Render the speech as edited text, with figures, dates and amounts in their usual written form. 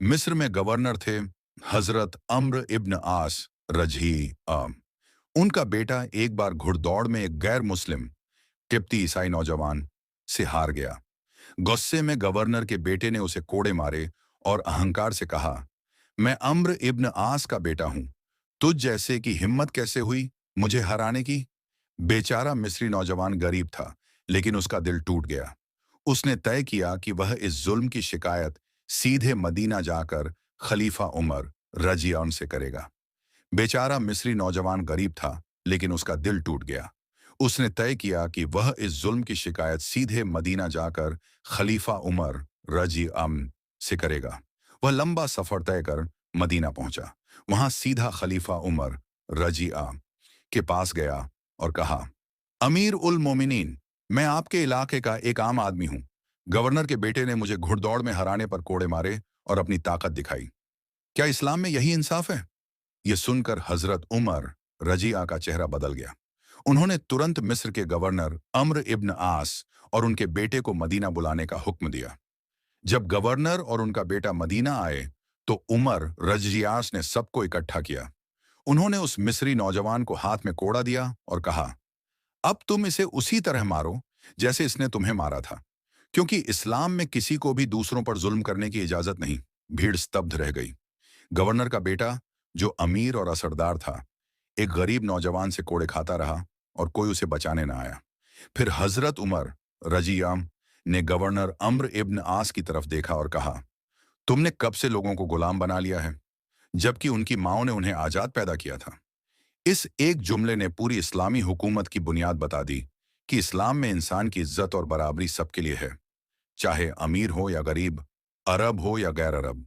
मिस्र में गवर्नर थे हजरत अम्र इब्न आस रजी अम। उनका बेटा एक बार घुड़दौड़ में एक गैर मुस्लिम किप्ती ईसाई नौजवान से हार गया। गुस्से में गवर्नर के बेटे ने उसे कोड़े मारे और अहंकार से कहा, मैं अम्र इब्न आस का बेटा हूं, तुझ जैसे की हिम्मत कैसे हुई मुझे हराने की। बेचारा मिस्री नौजवान गरीब था, लेकिन उसका दिल टूट गया। उसने तय किया कि वह इस जुल्म की शिकायत सीधे मदीना जाकर खलीफा उमर रजियान से करेगा। बेचारा मिस्री नौजवान गरीब था, लेकिन उसका दिल टूट गया। उसने तय किया कि वह इस जुल्म की शिकायत सीधे मदीना जाकर खलीफा उमर रजी अम से करेगा। वह लंबा सफर तय कर मदीना पहुंचा। वहां सीधा खलीफा उमर रजी अम के पास गया और कहा, अमीर उल मोमिनीन, मैं आपके इलाके का एक आम आदमी हूं। गवर्नर के बेटे ने मुझे घुड़दौड़ में हराने पर कोड़े मारे और अपनी ताकत दिखाई। क्या इस्लाम में यही इंसाफ है? यह सुनकर हजरत उमर रजिया का चेहरा बदल गया। उन्होंने तुरंत मिस्र के गवर्नर अम्र इब्न आस और उनके बेटे को मदीना बुलाने का हुक्म दिया। जब गवर्नर और उनका बेटा मदीना आए, तो उमर रजियास ने सबको इकट्ठा किया। उन्होंने उस मिस्री नौजवान को हाथ में कोड़ा दिया और कहा, अब तुम इसे उसी तरह मारो जैसे इसने तुम्हें मारा था, क्योंकि इस्लाम में किसी को भी दूसरों पर जुल्म करने की इजाजत नहीं। भीड़ स्तब्ध रह गई। गवर्नर का बेटा, जो अमीर और असरदार था, एक गरीब नौजवान से कोड़े खाता रहा और कोई उसे बचाने ना आया। फिर हजरत उमर रजियाम ने गवर्नर अम्र इब्न आस की तरफ देखा और कहा, तुमने कब से लोगों को गुलाम बना लिया है, जबकि उनकी माओ ने उन्हें आजाद पैदा किया था। इस एक जुमले ने पूरी इस्लामी हुकूमत की बुनियाद बता दी कि इस्लाम में इंसान की इज्जत और बराबरी सबके लिए है, चाहे अमीर हो या गरीब, अरब हो या गैर अरब।